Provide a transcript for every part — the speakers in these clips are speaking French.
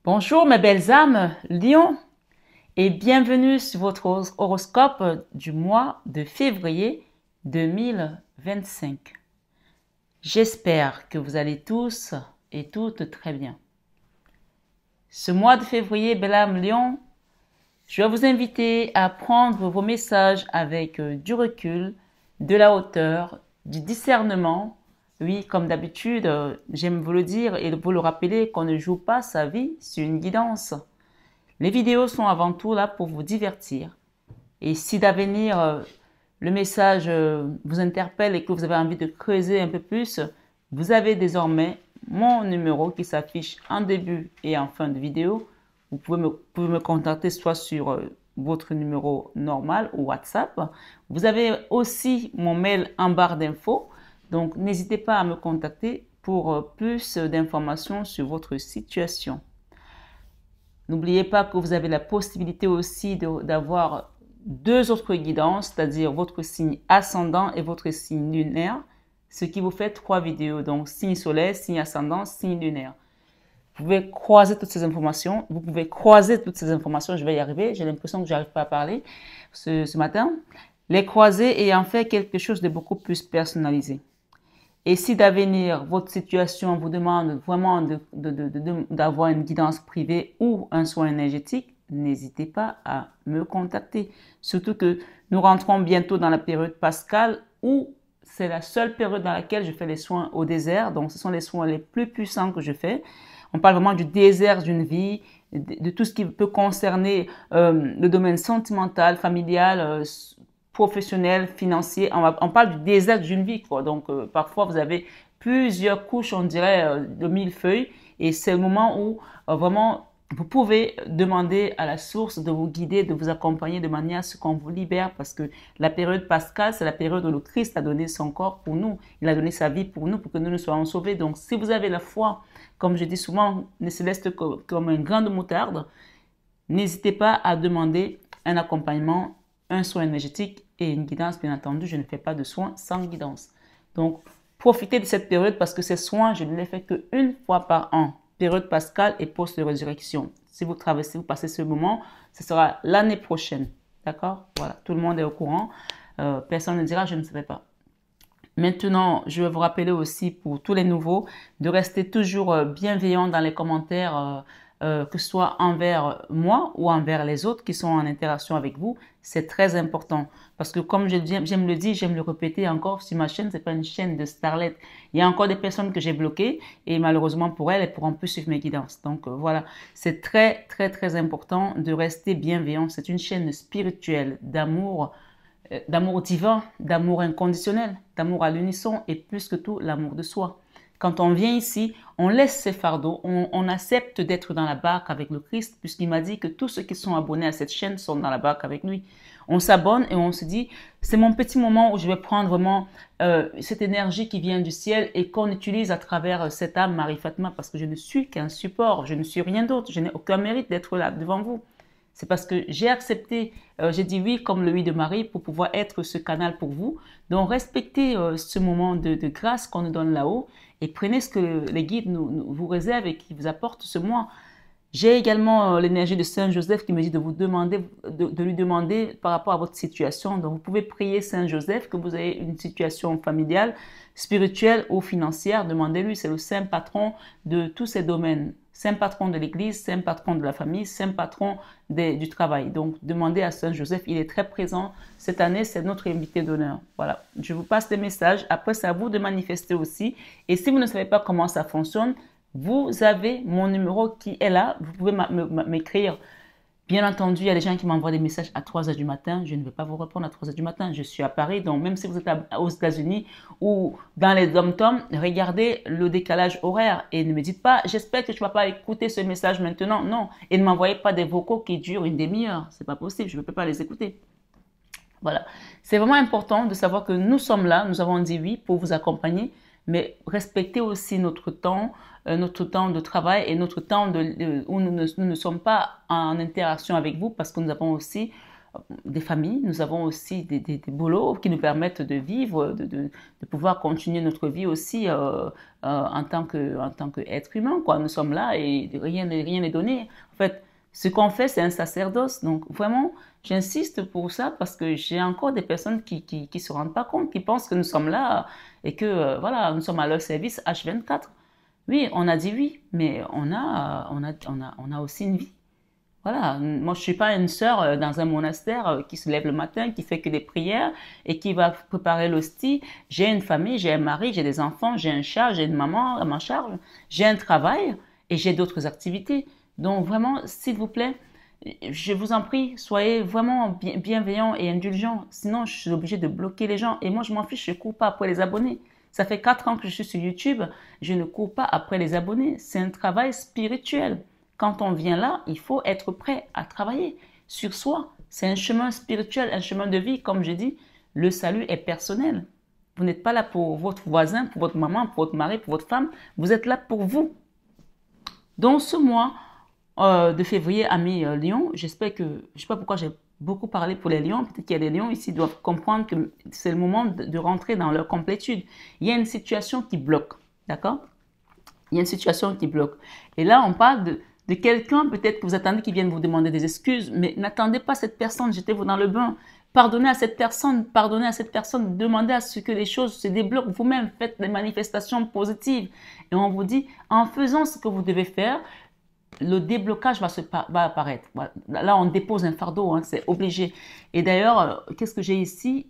Bonjour mes belles âmes, Lion, et bienvenue sur votre horoscope du mois de février 2025. J'espère que vous allez tous et toutes très bien. Ce mois de février, belle âme Lion, je vais vous inviter à prendre vos messages avec du recul, de la hauteur, du discernement. Oui, comme d'habitude, j'aime vous le dire et vous le rappeler qu'on ne joue pas sa vie sur une guidance. Les vidéos sont avant tout là pour vous divertir. Et si d'avenir, le message vous interpelle et que vous avez envie de creuser un peu plus, vous avez désormais mon numéro qui s'affiche en début et en fin de vidéo. Vous pouvez me contacter soit sur votre numéro normal ou WhatsApp. Vous avez aussi mon mail en barre d'infos. Donc, n'hésitez pas à me contacter pour plus d'informations sur votre situation. N'oubliez pas que vous avez la possibilité aussi d'avoir deux autres guidances, c'est-à-dire votre signe ascendant et votre signe lunaire, ce qui vous fait trois vidéos, donc signe solaire, signe ascendant, signe lunaire. Vous pouvez croiser toutes ces informations, je vais y arriver, j'ai l'impression que je n'arrive pas à parler ce matin, les croiser et en faire quelque chose de beaucoup plus personnalisé. Et si d'avenir, votre situation vous demande vraiment d'avoir une guidance privée ou un soin énergétique, n'hésitez pas à me contacter. Surtout que nous rentrons bientôt dans la période pascale où c'est la seule période dans laquelle je fais les soins au désert. Donc, ce sont les soins les plus puissants que je fais. On parle vraiment du désert d'une vie, de tout ce qui peut concerner le domaine sentimental, familial, professionnel, financier. On parle du désert d'une vie, quoi. Donc, parfois, vous avez plusieurs couches, on dirait, de millefeuilles. Et c'est le moment où vraiment, vous pouvez demander à la source de vous guider, de vous accompagner de manière à ce qu'on vous libère. Parce que la période pascale, c'est la période où le Christ a donné son corps pour nous. Il a donné sa vie pour nous, pour que nous soyons sauvés. Donc, si vous avez la foi, comme je dis souvent, ne céleste comme un grain de moutarde, n'hésitez pas à demander un accompagnement, un soin énergétique et une guidance. Bien entendu, je ne fais pas de soins sans guidance. Donc, profitez de cette période parce que ces soins, je ne les fais qu'une fois par an. Période pascale et post de résurrection. Si vous passez ce moment, ce sera l'année prochaine. D'accord? Voilà, tout le monde est au courant. Personne ne dira, je ne savais pas. Maintenant, je vais vous rappeler aussi pour tous les nouveaux de rester toujours bienveillant dans les commentaires, que ce soit envers moi ou envers les autres qui sont en interaction avec vous. C'est très important parce que comme j'aime le dire, j'aime le répéter encore sur ma chaîne, c'est pas une chaîne de starlet. Il y a encore des personnes que j'ai bloquées et malheureusement pour elles, elles pourront plus suivre mes guidances. Donc voilà, c'est très très très important de rester bienveillant. C'est une chaîne spirituelle d'amour divin, d'amour inconditionnel, d'amour à l'unisson et plus que tout, l'amour de soi. Quand on vient ici, on laisse ses fardeaux, on accepte d'être dans la barque avec le Christ puisqu'il m'a dit que tous ceux qui sont abonnés à cette chaîne sont dans la barque avec lui. On s'abonne et on se dit, c'est mon petit moment où je vais prendre vraiment cette énergie qui vient du ciel et qu'on utilise à travers cette âme Marie Fatma parce que je ne suis qu'un support, je ne suis rien d'autre, je n'ai aucun mérite d'être là devant vous. C'est parce que j'ai accepté, j'ai dit oui comme le oui de Marie pour pouvoir être ce canal pour vous. Donc respectez ce moment de grâce qu'on nous donne là-haut et prenez ce que les guides vous réservent et qui vous apportent ce mois. J'ai également l'énergie de Saint Joseph qui me dit de vous demander, de lui demander par rapport à votre situation. Donc vous pouvez prier Saint Joseph que vous avez une situation familiale, spirituelle ou financière. Demandez-lui, c'est le saint patron de tous ces domaines. Saint patron de l'Église, saint patron de la famille, saint patron du travail. Donc, demandez à Saint Joseph, il est très présent. Cette année, c'est notre invité d'honneur. Voilà, je vous passe les messages. Après, c'est à vous de manifester aussi. Et si vous ne savez pas comment ça fonctionne, vous avez mon numéro qui est là. Vous pouvez m'écrire. Bien entendu, il y a des gens qui m'envoient des messages à 3 heures du matin. Je ne vais pas vous répondre à 3 heures du matin. Je suis à Paris. Donc, même si vous êtes aux États-Unis ou dans les dom-toms, regardez le décalage horaire et ne me dites pas, j'espère que tu ne vas pas écouter ce message maintenant. Non. Et ne m'envoyez pas des vocaux qui durent une demi-heure. C'est pas possible. Je ne peux pas les écouter. Voilà. C'est vraiment important de savoir que nous sommes là. Nous avons dit oui pour vous accompagner, mais respectez aussi notre temps de travail et notre temps où nous ne sommes pas en interaction avec vous parce que nous avons aussi des familles, nous avons aussi des boulots qui nous permettent de vivre, de pouvoir continuer notre vie aussi en tant qu'être humain, quoi. Nous sommes là et rien n'est donné. En fait, ce qu'on fait, c'est un sacerdoce. Donc, vraiment, j'insiste pour ça parce que j'ai encore des personnes qui se rendent pas compte, qui pensent que nous sommes là et que, voilà, nous sommes à leur service H24. Oui, on a dit oui, mais on a aussi une vie. Voilà, moi je suis pas une sœur dans un monastère qui se lève le matin, qui fait que des prières et qui va préparer l'hostie. J'ai une famille, j'ai un mari, j'ai des enfants, j'ai un chat, j'ai une maman à ma charge, j'ai un travail et j'ai d'autres activités. Donc vraiment, s'il vous plaît, je vous en prie, soyez vraiment bienveillants et indulgents. Sinon, je suis obligée de bloquer les gens. Et moi, je m'en fiche, je ne cours pas après les abonnés. Ça fait 4 ans que je suis sur YouTube, je ne cours pas après les abonnés. C'est un travail spirituel. Quand on vient là, il faut être prêt à travailler sur soi. C'est un chemin spirituel, un chemin de vie. Comme je dis, le salut est personnel. Vous n'êtes pas là pour votre voisin, pour votre maman, pour votre mari, pour votre femme. Vous êtes là pour vous. Donc ce mois de février, amis Lions, j'espère que, je ne sais pas pourquoi j'ai beaucoup parlé pour les lions, peut-être qu'il y a des lions ici qui doivent comprendre que c'est le moment de rentrer dans leur complétude. Il y a une situation qui bloque, d'accord? Il y a une situation qui bloque. Et là, on parle de quelqu'un, peut-être que vous attendez qu'il vienne vous demander des excuses, mais n'attendez pas cette personne, jetez-vous dans le bain. Pardonnez à cette personne, demandez à ce que les choses se débloquent vous-même, faites des manifestations positives. Et on vous dit, en faisant ce que vous devez faire, le déblocage va apparaître. Là, on dépose un fardeau, hein, c'est obligé. Et d'ailleurs, qu'est-ce que j'ai ici?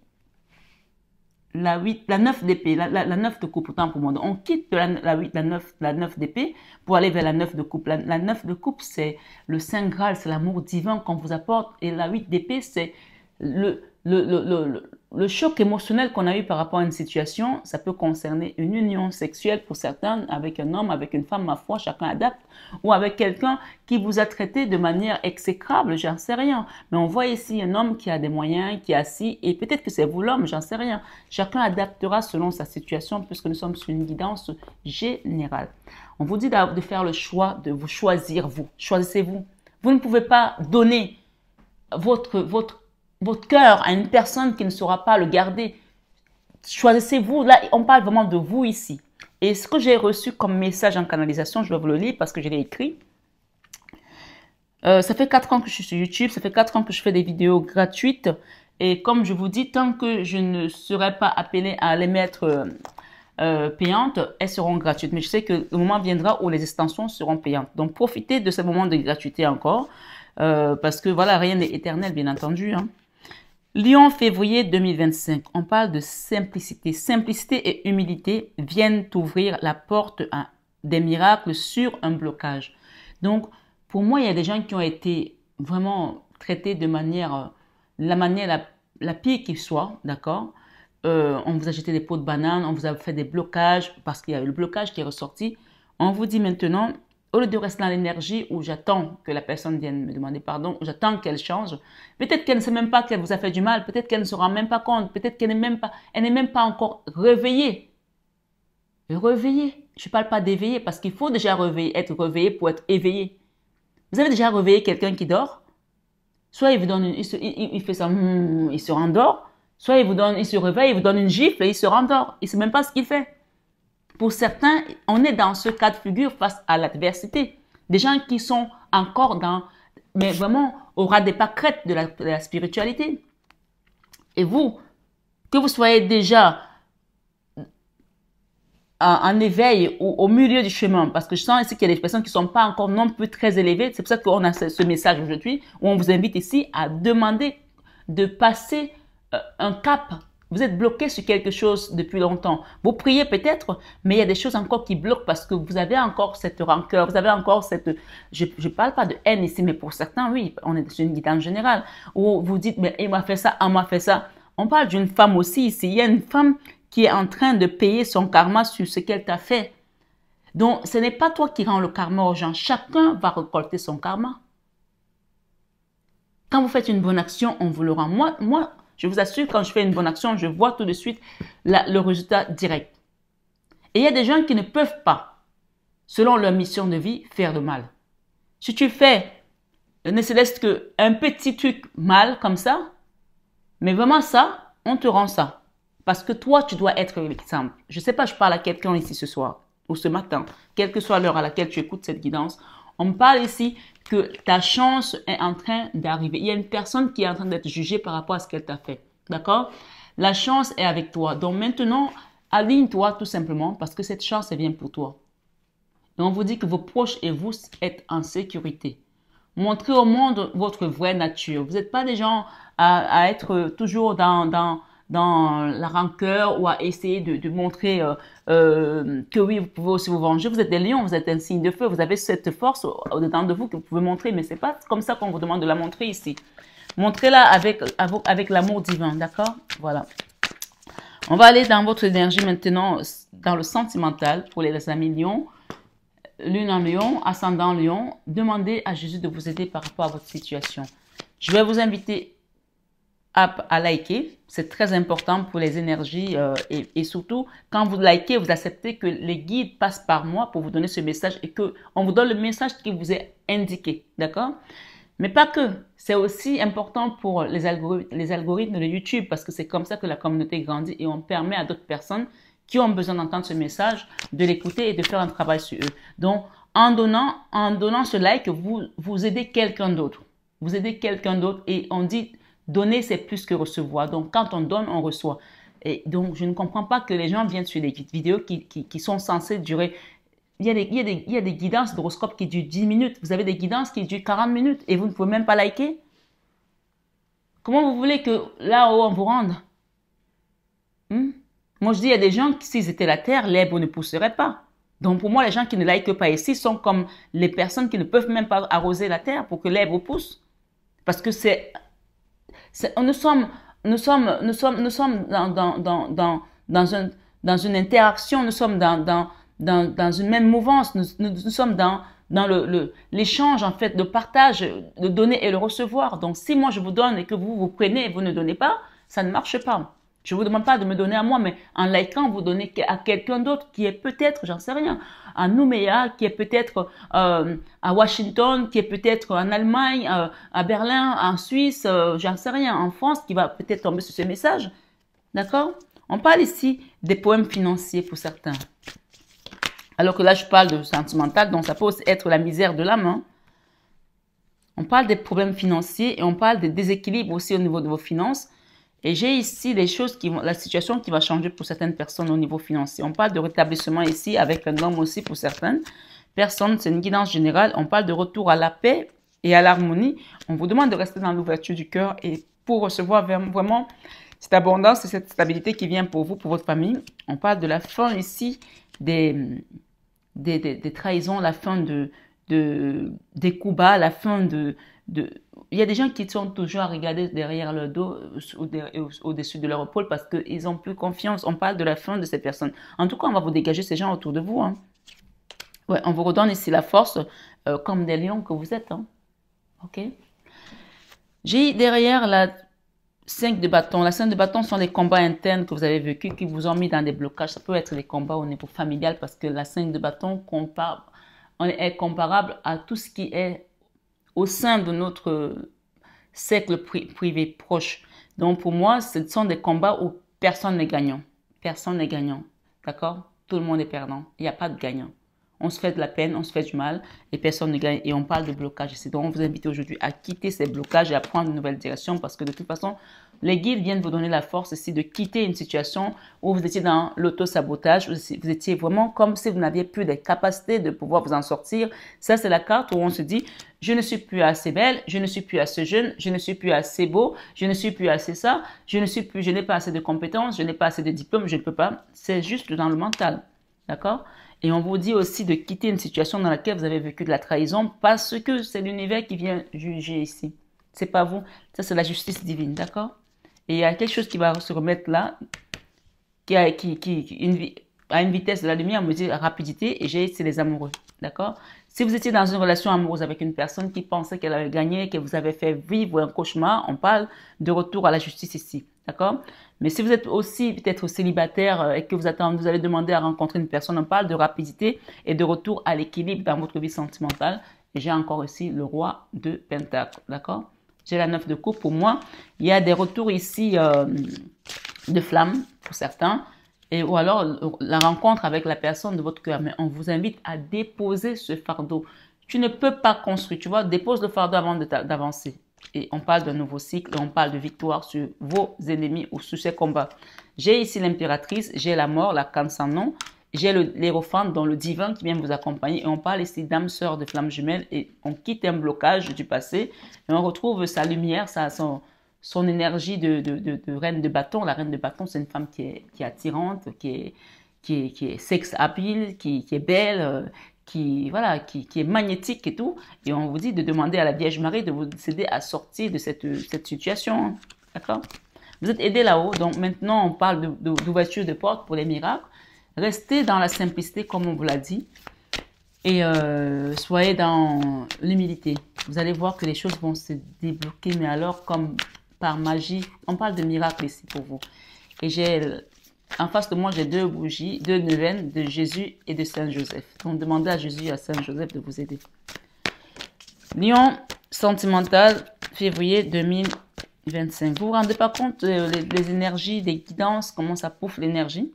La 9 d'épée, la 9 de coupe, autant pour moi. On quitte la 9 d'épée pour aller vers la 9 de coupe. La 9 de coupe, c'est le Saint Graal, c'est l'amour divin qu'on vous apporte. Et la 8 d'épée, c'est le choc émotionnel qu'on a eu par rapport à une situation. Ça peut concerner une union sexuelle pour certains, avec un homme, avec une femme, ma foi, chacun adapte, ou avec quelqu'un qui vous a traité de manière exécrable, j'en sais rien. Mais on voit ici un homme qui a des moyens, qui est assis, et peut-être que c'est vous l'homme, j'en sais rien. Chacun adaptera selon sa situation, puisque nous sommes sur une guidance générale. On vous dit de faire le choix de vous choisir, vous. Choisissez-vous. Vous ne pouvez pas donner votre cœur à une personne qui ne saura pas le garder. Choisissez-vous. Là, on parle vraiment de vous ici. Et ce que j'ai reçu comme message en canalisation, je vais vous le lire parce que je l'ai écrit. Ça fait 4 ans que je suis sur YouTube, ça fait 4 ans que je fais des vidéos gratuites. Et comme je vous dis, tant que je ne serai pas appelée à les mettre payantes, elles seront gratuites. Mais je sais que le moment viendra où les extensions seront payantes. Donc, profitez de ce moment de gratuité encore. Parce que voilà, rien n'est éternel, bien entendu. Hein. Lion, février 2025. On parle de simplicité. Simplicité et humilité viennent ouvrir la porte à des miracles sur un blocage. Donc, pour moi, il y a des gens qui ont été vraiment traités de manière, la pire qui soit, d'accord? On vous a jeté des pots de banane, on vous a fait des blocages parce qu'il y a eu le blocage qui est ressorti. On vous dit maintenant, au lieu de rester dans l'énergie où j'attends que la personne vienne me demander pardon, où j'attends qu'elle change, peut-être qu'elle ne sait même pas qu'elle vous a fait du mal, peut-être qu'elle ne se rend même pas compte, peut-être qu'elle n'est même pas encore réveillée. Réveillée. Je ne parle pas d'éveiller parce qu'il faut déjà être réveillé pour être éveillé. Vous avez déjà réveillé quelqu'un qui dort? Soit il vous donne il fait ça, il se rendort. Soit il se réveille, il vous donne une gifle et il se rendort. Il ne sait même pas ce qu'il fait. Pour certains, on est dans ce cas de figure face à l'adversité. Des gens qui sont encore mais vraiment au ras des pâquerettes de la spiritualité. Et vous, que vous soyez déjà en éveil ou au milieu du chemin, parce que je sens ici qu'il y a des personnes qui ne sont pas encore non plus très élevées. C'est pour ça qu'on a ce message aujourd'hui où on vous invite ici à demander de passer un cap. Vous êtes bloqué sur quelque chose depuis longtemps. Vous priez peut-être, mais il y a des choses encore qui bloquent parce que vous avez encore cette rancœur, vous avez encore cette... Je ne parle pas de haine ici, mais pour certains, oui, on est sur une guidance générale où vous dites, mais il m'a fait ça, on m'a fait ça. On parle d'une femme aussi ici. Il y a une femme qui est en train de payer son karma sur ce qu'elle t'a fait. Donc, ce n'est pas toi qui rends le karma aux gens. Chacun va récolter son karma. Quand vous faites une bonne action, on vous le rend. Moi, je vous assure, quand je fais une bonne action, je vois tout de suite le résultat direct. Et il y a des gens qui ne peuvent pas, selon leur mission de vie, faire de mal. Si tu fais ne serait-ce qu'un petit truc mal comme ça, mais vraiment ça, on te rend ça. Parce que toi, tu dois être l'exemple. Je ne sais pas, je parle à quelqu'un ici ce soir ou ce matin, quelle que soit l'heure à laquelle tu écoutes cette guidance. On me parle ici que ta chance est en train d'arriver. Il y a une personne qui est en train d'être jugée par rapport à ce qu'elle t'a fait. D'accord? La chance est avec toi. Donc maintenant, aligne-toi tout simplement parce que cette chance, elle vient pour toi. Et on vous dit que vos proches et vous êtes en sécurité. Montrez au monde votre vraie nature. Vous n'êtes pas des gens à être toujours dans la rancœur ou à essayer de montrer que oui, vous pouvez aussi vous venger. Vous êtes des lions, vous êtes un signe de feu. Vous avez cette force au-dedans de vous que vous pouvez montrer, mais ce n'est pas comme ça qu'on vous demande de la montrer ici. Montrez-la avec l'amour divin, d'accord? Voilà. On va aller dans votre énergie maintenant, dans le sentimental pour les amis lions. Lune en lion, ascendant lion, demandez à Jésus de vous aider par rapport à votre situation. Je vais vous inviter à liker. C'est très important pour les énergies et surtout, quand vous likez, vous acceptez que les guides passent par moi pour vous donner ce message et qu'on vous donne le message qui vous est indiqué. D'accord? Mais pas que. C'est aussi important pour les algorithmes de YouTube parce que c'est comme ça que la communauté grandit et on permet à d'autres personnes qui ont besoin d'entendre ce message, de l'écouter et de faire un travail sur eux. Donc, en donnant ce like, vous aidez quelqu'un d'autre. Vous aidez quelqu'un d'autre et on dit donner, c'est plus que recevoir. Donc, quand on donne, on reçoit. Et donc, je ne comprends pas que les gens viennent sur des vidéos qui sont censées durer. Il y a des guidances d'horoscope qui durent 10 minutes. Vous avez des guidances qui durent 40 minutes et vous ne pouvez même pas liker. Comment vous voulez que là-haut, on vous rende? Moi, je dis, il y a des gens qui, s'ils étaient la terre, l'herbe ne pousserait pas. Donc, pour moi, les gens qui ne likent pas ici sont comme les personnes qui ne peuvent même pas arroser la terre pour que l'herbe pousse. Parce que nous sommes dans une interaction, nous sommes dans une même mouvance, nous sommes dans l'échange, en fait, de partage, de donner et le recevoir. Donc, si moi, je vous donne et que vous prenez et vous ne donnez pas, ça ne marche pas. Je ne vous demande pas de me donner à moi, mais en likant, vous donnez à quelqu'un d'autre qui est peut-être, j'en sais rien, à Nouméa, qui est peut-être à Washington, qui est peut-être en Allemagne, à Berlin, en Suisse, j'en sais rien, en France, qui va peut-être tomber sur ce message. D'accord? On parle ici des problèmes financiers pour certains. Alors que là, je parle de sentimental, donc ça peut aussi être la misère de l'âme. Hein. On parle des problèmes financiers et on parle des déséquilibres aussi au niveau de vos finances. Et j'ai ici les choses la situation qui va changer pour certaines personnes au niveau financier. On parle de rétablissement ici avec un homme aussi pour certaines personnes. C'est une guidance générale. On parle de retour à la paix et à l'harmonie. On vous demande de rester dans l'ouverture du cœur et pour recevoir vraiment cette abondance et cette stabilité qui vient pour vous, pour votre famille. On parle de la fin ici des trahisons, la fin des coups bas, la fin il y a des gens qui sont toujours à regarder derrière leur dos au-dessus de leur épaule parce qu'ils n'ont plus confiance. On parle de la fin de ces personnes. En tout cas, on va vous dégager ces gens autour de vous. Hein. Ouais, on vous redonne ici la force comme des lions que vous êtes. Hein. Ok. J'ai derrière la 5 de bâton. La 5 de bâton sont les combats internes que vous avez vécus qui vous ont mis dans des blocages. Ça peut être des combats au niveau familial parce que la 5 de bâton est comparable à tout ce qui est au sein de notre cercle privé proche. Donc, pour moi, ce sont des combats où personne n'est gagnant. Personne n'est gagnant. D'accord? Tout le monde est perdant. Il n'y a pas de gagnant. On se fait de la peine, on se fait du mal et personne ne gagne. Et on parle de blocage ici. Donc, on vous invite aujourd'hui à quitter ces blocages et à prendre une nouvelle direction parce que de toute façon, les guides viennent vous donner la force ici de quitter une situation où vous étiez dans l'auto-sabotage, où vous étiez vraiment comme si vous n'aviez plus de capacité de pouvoir vous en sortir. Ça, c'est la carte où on se dit, je ne suis plus assez belle, je ne suis plus assez jeune, je ne suis plus assez beau, je ne suis plus assez ça, je n'ai pas assez de compétences, je n'ai pas assez de diplômes, je ne peux pas. C'est juste dans le mental. D'accord? Et on vous dit aussi de quitter une situation dans laquelle vous avez vécu de la trahison parce que c'est l'univers qui vient juger ici. C'est pas vous. Ça, c'est la justice divine. D'accord? Et il y a quelque chose qui va se remettre là, à une vitesse de la lumière, on me dit rapidité, et c'est les amoureux. D'accord? Si vous étiez dans une relation amoureuse avec une personne qui pensait qu'elle avait gagné, que vous avez fait vivre un cauchemar, on parle de retour à la justice ici. D'accord? Mais si vous êtes aussi peut-être célibataire et que vous allez demander à rencontrer une personne, on parle de rapidité et de retour à l'équilibre dans votre vie sentimentale. Et j'ai encore ici le roi de Pentacle, d'accord? J'ai la 9 de coupe. Pour moi, il y a des retours ici de flamme pour certains. Ou alors la rencontre avec la personne de votre cœur. Mais on vous invite à déposer ce fardeau. Tu ne peux pas construire, tu vois, dépose le fardeau avant d'avancer. Et on parle d'un nouveau cycle et on parle de victoire sur vos ennemis ou sur ces combats. J'ai ici l'impératrice, j'ai la mort, la canne sans nom, j'ai l'hérophante dans le divin qui vient vous accompagner. Et on parle ici d'âme sœur de flamme jumelle et on quitte un blocage du passé et on retrouve sa lumière, son énergie de reine de bâton. La reine de bâton, c'est une femme qui est attirante, qui est sex appeal, qui est belle, voilà, qui est magnétique et tout. Et on vous dit de demander à la Vierge Marie de vous aider à sortir de cette situation. D'accord? Vous êtes aidé là-haut. Donc maintenant, on parle d'ouverture de porte pour les miracles. Restez dans la simplicité, comme on vous l'a dit. Et soyez dans l'humilité. Vous allez voir que les choses vont se débloquer, mais alors comme par magie. On parle de miracle ici pour vous. Et en face de moi, j'ai 2 bougies, 2 neuvaines de Jésus et de Saint Joseph. Donc, demandez à Jésus et à Saint Joseph de vous aider. Lion sentimental, février 2025. Vous vous rendez pas compte les énergies, des guidances, comment ça bouffe l'énergie?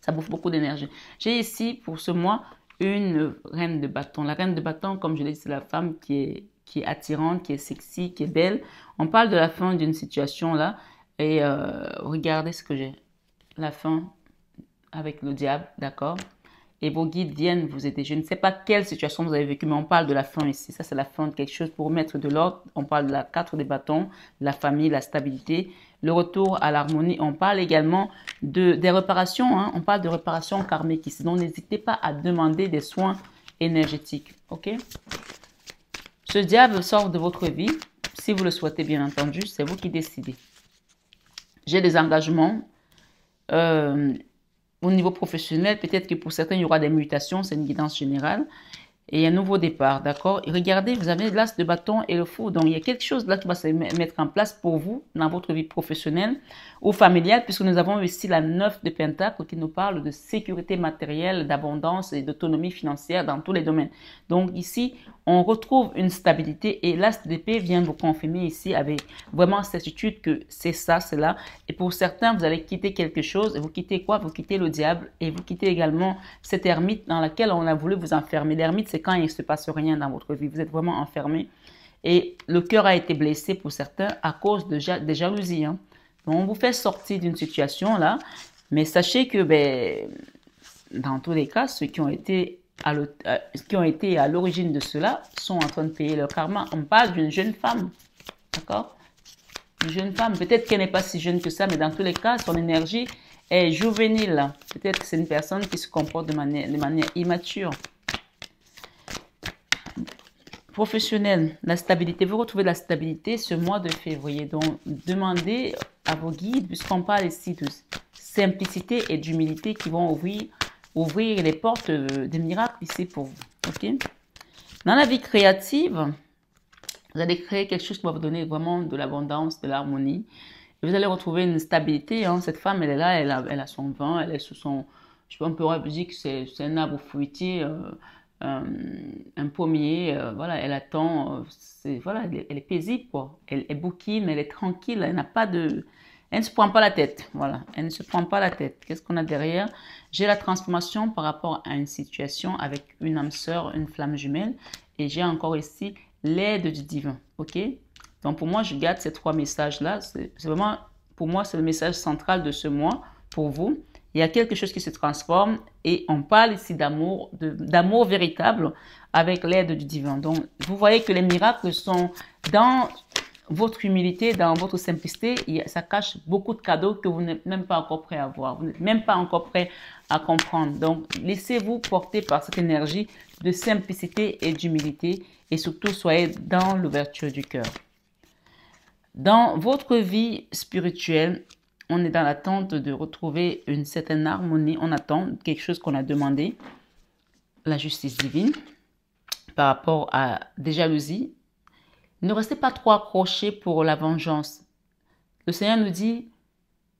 Ça bouffe beaucoup d'énergie. J'ai ici, pour ce mois, une reine de bâton. La reine de bâton, comme je l'ai dit, c'est la femme qui est attirante, qui est sexy, qui est belle. On parle de la fin d'une situation là. Et regardez ce que j'ai. La fin avec le diable, d'accord? Et vos guides viennent vous aider. Je ne sais pas quelle situation vous avez vécue, mais on parle de la fin ici. Ça, c'est la fin de quelque chose pour mettre de l'ordre. On parle de la 4 des bâtons, la famille, la stabilité, le retour à l'harmonie. On parle également des réparations. Hein? On parle de réparations karmiques ici. Donc, n'hésitez pas à demander des soins énergétiques, ok? Ce diable sort de votre vie. Si vous le souhaitez, bien entendu, c'est vous qui décidez. J'ai des engagements au niveau professionnel. Peut-être que pour certains, il y aura des mutations. C'est une guidance générale. Et un nouveau départ, d'accord? Et regardez, vous avez l'as de bâton et le fou. Donc, il y a quelque chose là qui va se mettre en place pour vous dans votre vie professionnelle ou familiale, puisque nous avons ici la 9 de Pentacle qui nous parle de sécurité matérielle, d'abondance et d'autonomie financière dans tous les domaines. Donc, ici, on retrouve une stabilité et l'as d'épée vient vous confirmer ici avec vraiment certitude que c'est ça, c'est là. Et pour certains, vous allez quitter quelque chose. Et vous quittez quoi? Vous quittez le diable et vous quittez également cette ermite dans laquelle on a voulu vous enfermer. L'ermite, c'est quand il ne se passe rien dans votre vie. Vous êtes vraiment enfermé. Et le cœur a été blessé pour certains à cause des jalousies. Hein. Donc, on vous fait sortir d'une situation là. Mais sachez que dans tous les cas, ceux qui ont été à l'origine de cela sont en train de payer leur karma. On parle d'une jeune femme. D'accord? Une jeune femme. Peut-être qu'elle n'est pas si jeune que ça, mais dans tous les cas, son énergie est juvénile. Peut-être que c'est une personne qui se comporte de manière immature. Professionnel, la stabilité. Vous retrouvez la stabilité ce mois de février. Donc, demandez à vos guides, puisqu'on parle ici de simplicité et d'humilité qui vont ouvrir les portes des miracles ici pour vous. Ok? Dans la vie créative, vous allez créer quelque chose qui va vous donner vraiment de l'abondance, de l'harmonie. Et vous allez retrouver une stabilité. Hein. Cette femme, elle est là, elle a son vin, elle est sous son... On pourrait dire que c'est un arbre fruitier, un pommier. Voilà, elle attend. Voilà, elle est paisible, quoi. Elle bouquine, elle est tranquille. Elle n'a pas de... Elle ne se prend pas la tête. Voilà, elle ne se prend pas la tête. Qu'est-ce qu'on a derrière? J'ai la transformation par rapport à une situation avec une âme sœur, une flamme jumelle. Et j'ai encore ici l'aide du divin. OK? Donc, pour moi, je garde ces 3 messages-là. C'est vraiment, pour moi, c'est le message central de ce mois pour vous. Il y a quelque chose qui se transforme et on parle ici d'amour, d'amour véritable avec l'aide du divin. Donc, vous voyez que les miracles sont dans votre humilité, dans votre simplicité. Ça cache beaucoup de cadeaux que vous n'êtes même pas encore prêt à voir. Vous n'êtes même pas encore prêt à comprendre. Donc, laissez-vous porter par cette énergie de simplicité et d'humilité et surtout, soyez dans l'ouverture du cœur. Dans votre vie spirituelle, on est dans l'attente de retrouver une certaine harmonie. On attend quelque chose qu'on a demandé, la justice divine, par rapport à des jalousies. Ne restez pas trop accrochés pour la vengeance. Le Seigneur nous dit,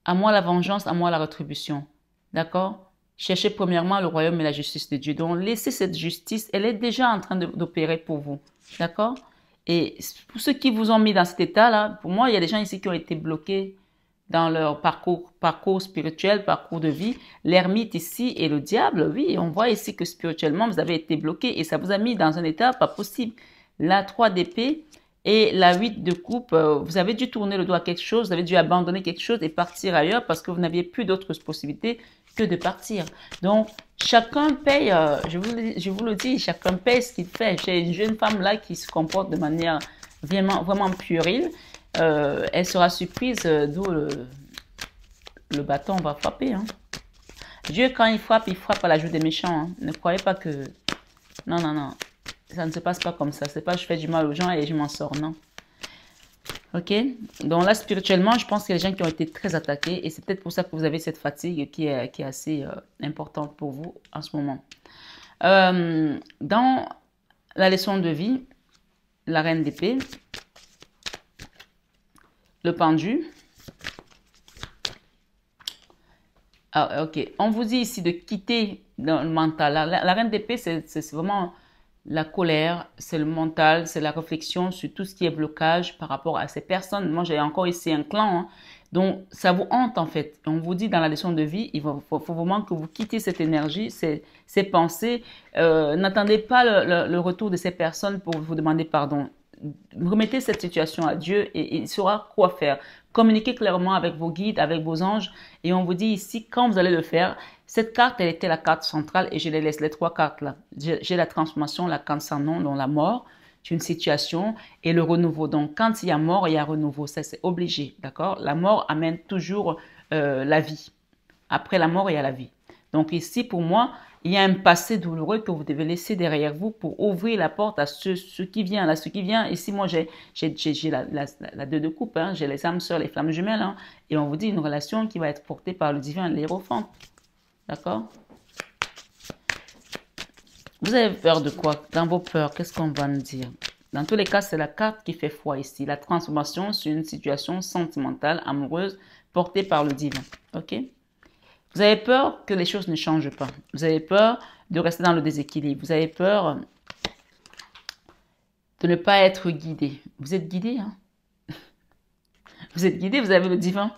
à moi la vengeance, à moi la rétribution. D'accord? Cherchez premièrement le royaume et la justice de Dieu. Donc, laissez cette justice, elle est déjà en train d'opérer pour vous. D'accord? Et pour ceux qui vous ont mis dans cet état-là, pour moi, il y a des gens ici qui ont été bloqués dans leur parcours spirituel, parcours de vie. L'ermite ici et le diable, oui, on voit ici que spirituellement, vous avez été bloqué et ça vous a mis dans un état pas possible. La 3 d'épée et la 8 de coupe, vous avez dû tourner le dos à quelque chose, vous avez dû abandonner quelque chose et partir ailleurs parce que vous n'aviez plus d'autres possibilités que de partir. Donc, chacun paye, je vous le dis, chacun paye ce qu'il fait. J'ai une jeune femme là qui se comporte de manière vraiment puérile. Elle sera surprise d'où le bâton va frapper. Hein. Dieu, quand il frappe à la joue des méchants. Hein. Ne croyez pas que... Non, non, non. Ça ne se passe pas comme ça. C'est pas je fais du mal aux gens et je m'en sors. Non. Ok? Donc là, spirituellement, je pense qu'il y a des gens qui ont été très attaqués et c'est peut-être pour ça que vous avez cette fatigue qui est assez importante pour vous en ce moment. Dans la leçon de vie, la reine d'épée, le pendu. Ah, ok. On vous dit ici de quitter le mental. La reine d'épée, c'est vraiment la colère, c'est le mental, c'est la réflexion sur tout ce qui est blocage par rapport à ces personnes. Moi, j'ai encore ici un clan. Hein. Donc, ça vous hante en fait. On vous dit dans la leçon de vie, il faut vraiment que vous quittez cette énergie, ces pensées. N'attendez pas le retour de ces personnes pour vous demander pardon. Remettez cette situation à Dieu et il saura quoi faire. Communiquez clairement avec vos guides, avec vos anges. Et on vous dit ici, quand vous allez le faire, cette carte, elle était la carte centrale et je les laisse les 3 cartes là. J'ai la transformation, la carte sans nom, donc la mort, c'est une situation et le renouveau. Donc, quand il y a mort, il y a renouveau. Ça, c'est obligé, d'accord? La mort amène toujours la vie. Après la mort, il y a la vie. Donc ici, pour moi, il y a un passé douloureux que vous devez laisser derrière vous pour ouvrir la porte à ce qui vient. Là, ce qui vient, ici, moi, j'ai la 2 de coupe, hein, j'ai les âmes sœurs, les flammes jumelles, hein, et on vous dit une relation qui va être portée par le divin, l'hiérophante. D'accord? Vous avez peur de quoi? Dans vos peurs, qu'est-ce qu'on va nous dire? Dans tous les cas, c'est la carte qui fait foi ici. La transformation sur une situation sentimentale, amoureuse, portée par le divin. Ok? Vous avez peur que les choses ne changent pas. Vous avez peur de rester dans le déséquilibre. Vous avez peur de ne pas être guidé. Vous êtes guidé, hein? Vous êtes guidé, vous avez le divin.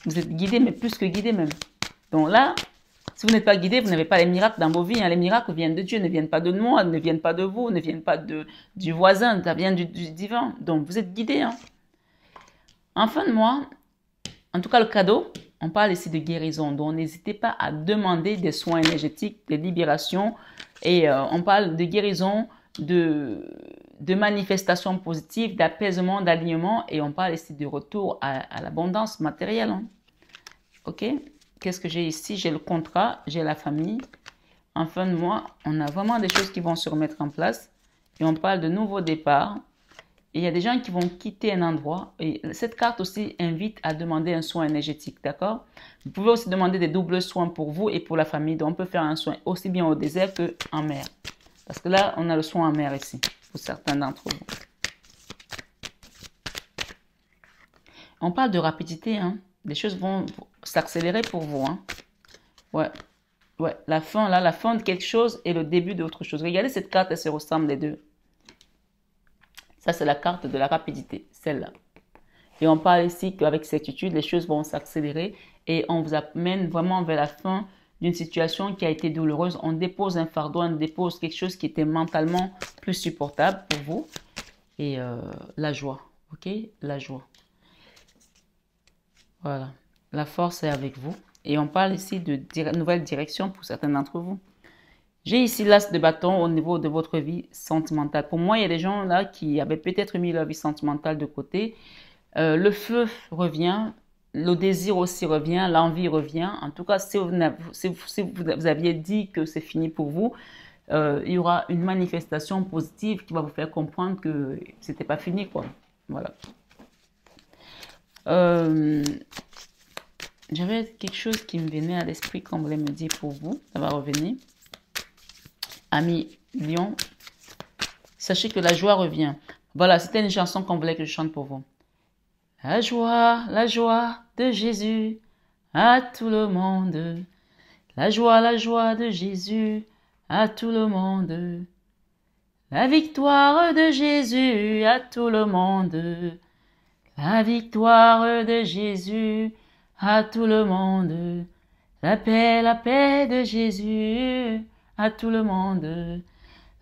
Vous êtes guidé, mais plus que guidé même. Donc là, si vous n'êtes pas guidé, vous n'avez pas les miracles dans vos vies. Hein. Les miracles viennent de Dieu, ne viennent pas de moi, ne viennent pas de vous, ne viennent pas du voisin, ça vient du divin. Donc vous êtes guidé. Hein. En fin de mois, en tout cas le cadeau, on parle ici de guérison. Donc n'hésitez pas à demander des soins énergétiques, des libérations. Et on parle de guérison, de manifestations positives, d'apaisement, d'alignement. Et on parle ici de retour à l'abondance matérielle. Hein. Ok? Qu'est-ce que j'ai ici? J'ai le contrat, j'ai la famille. En fin de mois, on a vraiment des choses qui vont se remettre en place. Et on parle de nouveau départ. Et il y a des gens qui vont quitter un endroit. Et cette carte aussi invite à demander un soin énergétique, d'accord? Vous pouvez aussi demander des doubles soins pour vous et pour la famille. Donc, on peut faire un soin aussi bien au désert qu'en mer. Parce que là, on a le soin en mer ici, pour certains d'entre vous. On parle de rapidité, hein? Les choses vont s'accélérer pour vous, hein? Ouais. Ouais, la fin, là, la fin de quelque chose et le début d'autre chose. Regardez cette carte, elle se ressemble les deux. Ça, c'est la carte de la rapidité, celle-là. Et on parle ici qu'avec certitude, les choses vont s'accélérer et on vous amène vraiment vers la fin d'une situation qui a été douloureuse. On dépose un fardeau, on dépose quelque chose qui était mentalement plus supportable pour vous. Et la joie, ok? La joie. Voilà. La force est avec vous. Et on parle ici de nouvelle direction pour certains d'entre vous. J'ai ici l'as de bâton au niveau de votre vie sentimentale. Pour moi, il y a des gens là qui avaient peut-être mis leur vie sentimentale de côté. Le feu revient, le désir aussi revient, l'envie revient. En tout cas, si vous aviez dit que c'est fini pour vous, il y aura une manifestation positive qui va vous faire comprendre que c'était pas fini, quoi. Voilà. J'avais quelque chose qui me venait à l'esprit qu'on voulait me dire pour vous. Ça va revenir. Amis Lion, sachez que la joie revient. Voilà, c'était une chanson qu'on voulait que je chante pour vous. La joie de Jésus à tout le monde. la joie de Jésus à tout le monde. La victoire de Jésus à tout le monde. La victoire de Jésus à tout le monde. La paix de Jésus à tout le monde.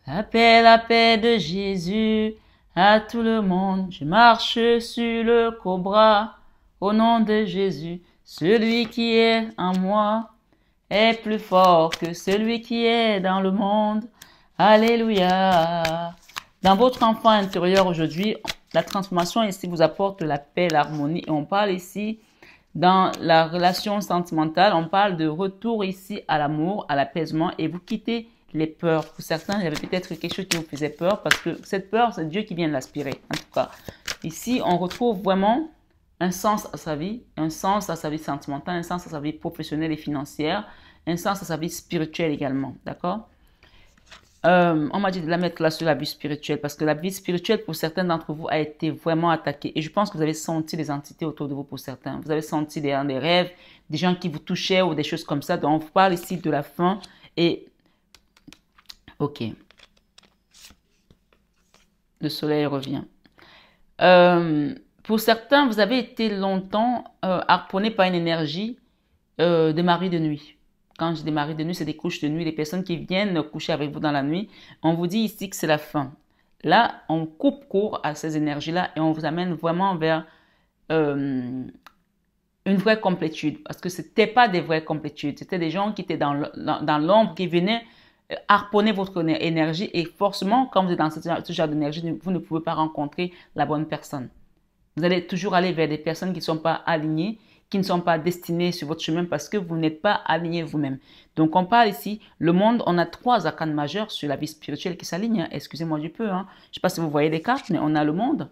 La paix de Jésus à tout le monde. Je marche sur le cobra au nom de Jésus. Celui qui est en moi est plus fort que celui qui est dans le monde. Alléluia. Dans votre enfant intérieur aujourd'hui, la transformation ici vous apporte la paix, l'harmonie. Et on parle ici, dans la relation sentimentale, on parle de retour ici à l'amour, à l'apaisement. Et vous quittez les peurs. Pour certains, il y avait peut-être quelque chose qui vous faisait peur parce que cette peur, c'est Dieu qui vient de l'aspirer. En tout cas, ici, on retrouve vraiment un sens à sa vie, un sens à sa vie sentimentale, un sens à sa vie professionnelle et financière, un sens à sa vie spirituelle également. D'accord? On m'a dit de la mettre là sur la vie spirituelle parce que la vie spirituelle pour certains d'entre vous a été vraiment attaquée et je pense que vous avez senti les entités autour de vous pour certains. Vous avez senti des rêves, des gens qui vous touchaient ou des choses comme ça. Donc on vous parle ici de la fin et ok. Le soleil revient. Pour certains, vous avez été longtemps harponné par une énergie de mari de nuit. Quand je dis mari de nuit, c'est des couches de nuit, les personnes qui viennent coucher avec vous dans la nuit. On vous dit ici que c'est la fin. Là, on coupe court à ces énergies-là et on vous amène vraiment vers une vraie complétude. Parce que ce n'était pas des vraies complétudes. C'était des gens qui étaient dans l'ombre, qui venaient harponner votre énergie. Et forcément, quand vous êtes dans ce genre d'énergie, vous ne pouvez pas rencontrer la bonne personne. Vous allez toujours aller vers des personnes qui ne sont pas alignées, qui ne sont pas destinées sur votre chemin parce que vous n'êtes pas aligné vous-même. Donc, on parle ici, le monde, on a 3 arcanes majeurs sur la vie spirituelle qui s'alignent. Hein. Excusez-moi du peu. Hein. Je ne sais pas si vous voyez les cartes, mais on a le monde,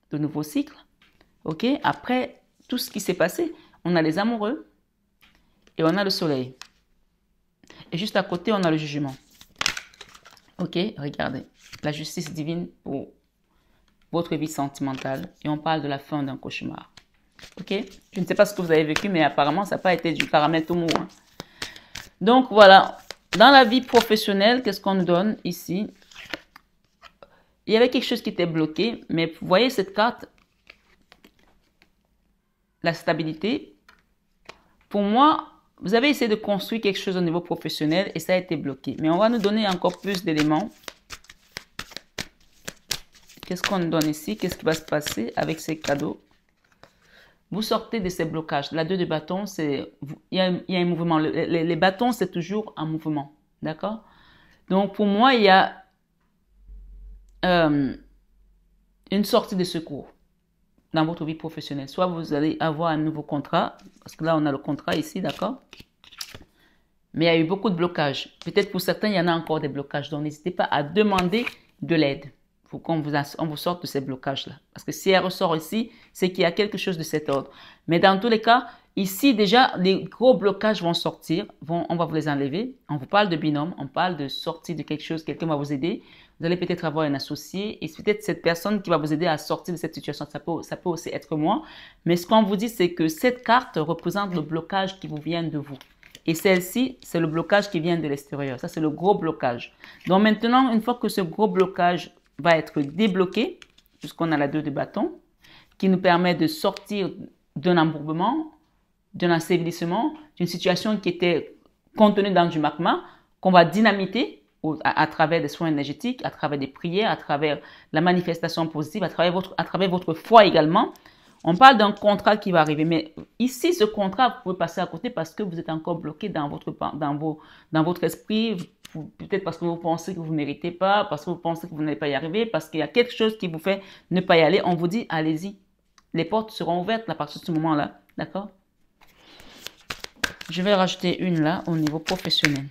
de nouveaux cycles. OK? Après tout ce qui s'est passé, on a les amoureux et on a le soleil. Et juste à côté, on a le jugement. OK? Regardez. La justice divine pour votre vie sentimentale. Et on parle de la fin d'un cauchemar. Ok? Je ne sais pas ce que vous avez vécu, mais apparemment, ça n'a pas été du caramel tout mou. Hein. Donc, voilà. Dans la vie professionnelle, qu'est-ce qu'on nous donne ici? Il y avait quelque chose qui était bloqué, mais vous voyez cette carte? La stabilité. Pour moi, vous avez essayé de construire quelque chose au niveau professionnel et ça a été bloqué. Mais on va nous donner encore plus d'éléments. Qu'est-ce qu'on nous donne ici? Qu'est-ce qui va se passer avec ces cadeaux? Vous sortez de ces blocages. La 2 de bâton, il y a un mouvement. Les bâtons, c'est toujours un mouvement. D'accord? Donc, pour moi, il y a une sortie de secours dans votre vie professionnelle. Soit vous allez avoir un nouveau contrat, parce que là, on a le contrat ici, d'accord? Mais il y a eu beaucoup de blocages. Peut-être pour certains, il y en a encore des blocages. Donc, n'hésitez pas à demander de l'aide. Il faut qu'on vous sorte de ces blocages-là. Parce que si elle ressort ici, c'est qu'il y a quelque chose de cet ordre. Mais dans tous les cas, ici déjà, les gros blocages vont sortir. On va vous les enlever. On vous parle de binôme. On parle de sortie de quelque chose. Quelqu'un va vous aider. Vous allez peut-être avoir un associé. Et c'est peut-être cette personne qui va vous aider à sortir de cette situation. Ça peut aussi être moi. Mais ce qu'on vous dit, c'est que cette carte représente le blocage qui vous vient de vous. Et celle-ci, c'est le blocage qui vient de l'extérieur. Ça, c'est le gros blocage. Donc maintenant, une fois que ce gros blocage va être débloqué, puisqu'on a la 2 de bâton, qui nous permet de sortir d'un embourbement, d'un ensevelissement, d'une situation qui était contenue dans du magma, qu'on va dynamiter à travers des soins énergétiques, à travers des prières, à travers la manifestation positive, à travers votre foi également. On parle d'un contrat qui va arriver, mais ici, ce contrat, vous pouvez passer à côté parce que vous êtes encore bloqué dans votre esprit, peut-être parce que vous pensez que vous ne méritez pas, parce que vous pensez que vous n'allez pas y arriver, parce qu'il y a quelque chose qui vous fait ne pas y aller. On vous dit, allez-y. Les portes seront ouvertes à partir de ce moment-là. D'accord? Je vais rajouter une là, au niveau professionnel.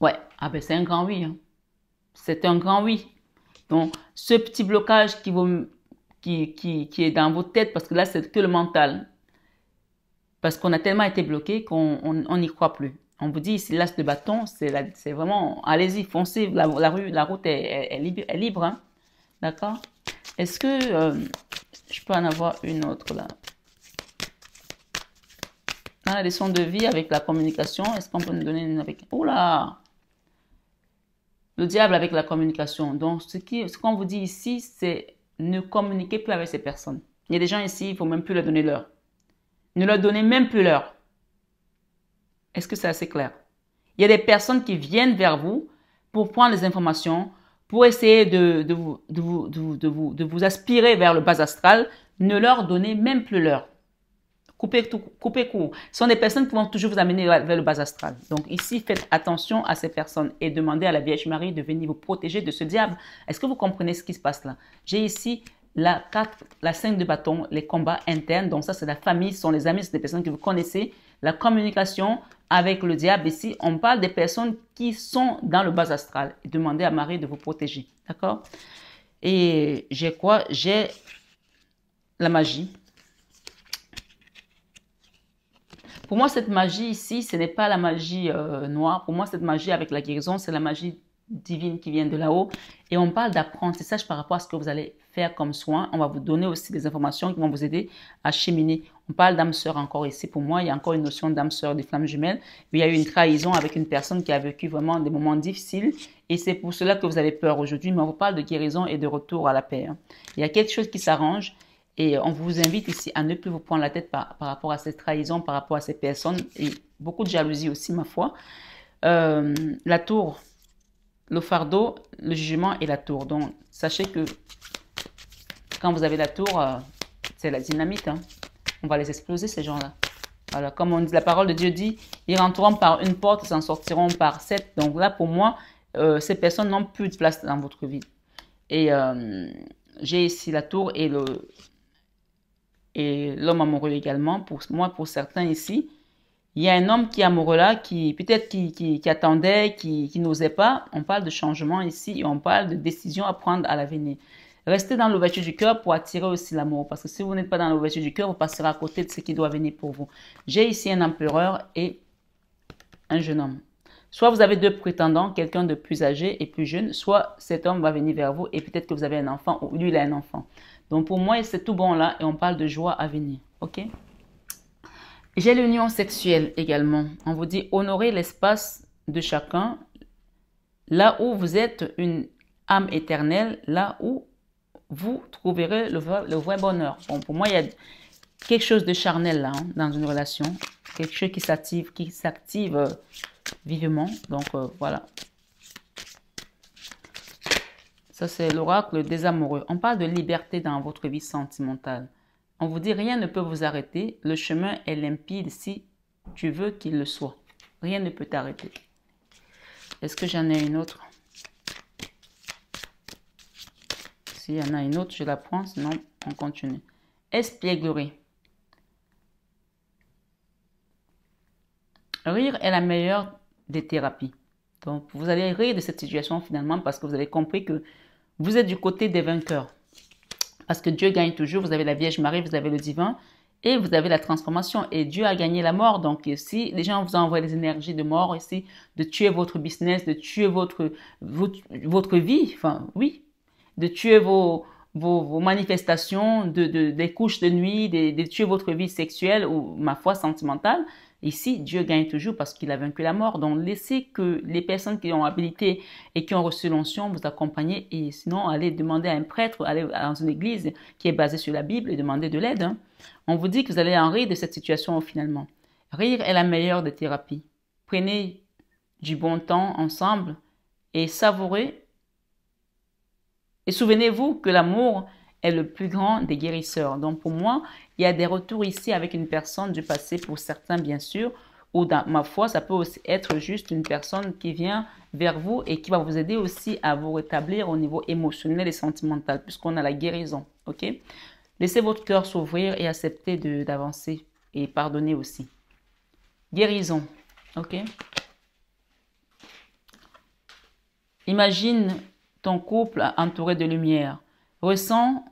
Ouais, ah ben c'est un grand oui. Hein. C'est un grand oui. Donc, ce petit blocage qui est dans votre tête, parce que là, c'est que le mental. Parce qu'on a tellement été bloqué qu'on n'y croit plus. On vous dit ici, l'as de bâton, c'est vraiment, allez-y, foncez, la route est libre. Hein? D'accord? Est-ce que je peux en avoir une autre là? Dans la leçon de vie avec la communication, est-ce qu'on peut nous donner une avec... Oula! Le diable avec la communication. Donc, ce qu'on vous dit ici, c'est ne communiquez plus avec ces personnes. Il y a des gens ici, il ne faut même plus leur donner l'heure. Ne leur donnez même plus l'heure. Est-ce que c'est assez clair? Il y a des personnes qui viennent vers vous pour prendre les informations, pour essayer de vous aspirer vers le bas astral. Ne leur donnez même plus l'heure. Coupez court. Ce sont des personnes qui vont toujours vous amener vers le bas astral. Donc ici, faites attention à ces personnes et demandez à la Vierge Marie de venir vous protéger de ce diable. Est-ce que vous comprenez ce qui se passe là? J'ai ici la 5 de bâton, les combats internes. Donc ça, c'est la famille, ce sont les amis, c'est des personnes que vous connaissez. La communication avec le diable. Ici, on parle des personnes qui sont dans le bas astral. Et demandez à Marie de vous protéger. D'accord? Et j'ai quoi? J'ai la magie. Pour moi, cette magie ici, ce n'est pas la magie noire. Pour moi, cette magie avec la guérison, c'est la magie divine qui vient de là-haut. Et on parle d'apprentissage par rapport à ce que vous allez faire comme soin. On va vous donner aussi des informations qui vont vous aider à cheminer. On parle d'âme sœur encore ici. Pour moi, il y a encore une notion d'âme sœur, des flammes jumelles. Il y a eu une trahison avec une personne qui a vécu vraiment des moments difficiles. Et c'est pour cela que vous avez peur aujourd'hui. Mais on vous parle de guérison et de retour à la paix. Il y a quelque chose qui s'arrange. Et on vous invite ici à ne plus vous prendre la tête par rapport à cette trahison, par rapport à ces personnes. Et beaucoup de jalousie aussi, ma foi. La tour, le fardeau, le jugement et la tour. Donc, sachez que quand vous avez la tour, c'est la dynamite. Hein. On va les exploser, ces gens-là. Voilà, comme on dit, la parole de Dieu dit, ils rentreront par une porte, ils s'en sortiront par 7. Donc là, pour moi, ces personnes n'ont plus de place dans votre vie. Et j'ai ici la tour et l'homme amoureux également. Pour moi, pour certains ici, il y a un homme qui est amoureux là, qui peut-être qui attendait, qui n'osait pas. On parle de changement ici et on parle de décision à prendre à l'avenir. Restez dans l'ouverture du cœur pour attirer aussi l'amour. Parce que si vous n'êtes pas dans l'ouverture du cœur, vous passerez à côté de ce qui doit venir pour vous. J'ai ici un empereur et un jeune homme. Soit vous avez deux prétendants, quelqu'un de plus âgé et plus jeune, soit cet homme va venir vers vous et peut-être que vous avez un enfant ou lui il a un enfant. Donc pour moi, c'est tout bon là et on parle de joie à venir. Ok? J'ai l'union sexuelle également. On vous dit honorer l'espace de chacun. Là où vous êtes une âme éternelle, là où vous trouverez le vrai bonheur. Bon, pour moi, il y a quelque chose de charnel là, hein, dans une relation. Quelque chose qui s'active vivement. Donc voilà. Ça, c'est l'oracle des amoureux. On parle de liberté dans votre vie sentimentale. On vous dit rien ne peut vous arrêter. Le chemin est limpide si tu veux qu'il le soit. Rien ne peut t'arrêter. Est-ce que j'en ai une autre? S'il y en a une autre, je la prends. Sinon, on continue. Espièglerie. Rire est la meilleure des thérapies. Donc, vous allez rire de cette situation finalement parce que vous avez compris que vous êtes du côté des vainqueurs. Parce que Dieu gagne toujours. Vous avez la Vierge Marie, vous avez le divin et vous avez la transformation. Et Dieu a gagné la mort. Donc, si les gens vous envoient des énergies de mort ici, de tuer votre business, de tuer votre vie, enfin, oui, de tuer vos manifestations, des couches de nuit, de tuer votre vie sexuelle ou, ma foi, sentimentale. Ici, Dieu gagne toujours parce qu'il a vaincu la mort. Donc, laissez que les personnes qui ont habilité et qui ont reçu l'onction vous accompagnent. Et sinon, allez demander à un prêtre, allez dans une église qui est basée sur la Bible et demander de l'aide. Hein. On vous dit que vous allez en rire de cette situation finalement. Rire est la meilleure des thérapies. Prenez du bon temps ensemble et savourez. Et souvenez-vous que l'amour est le plus grand des guérisseurs. Donc pour moi, il y a des retours ici avec une personne du passé pour certains bien sûr, ou dans ma foi, ça peut aussi être juste une personne qui vient vers vous et qui va vous aider aussi à vous rétablir au niveau émotionnel et sentimental puisqu'on a la guérison. Ok? Laissez votre cœur s'ouvrir et accepter d'avancer et pardonner aussi. Guérison. Ok? Imagine ton couple entouré de lumière. Ressens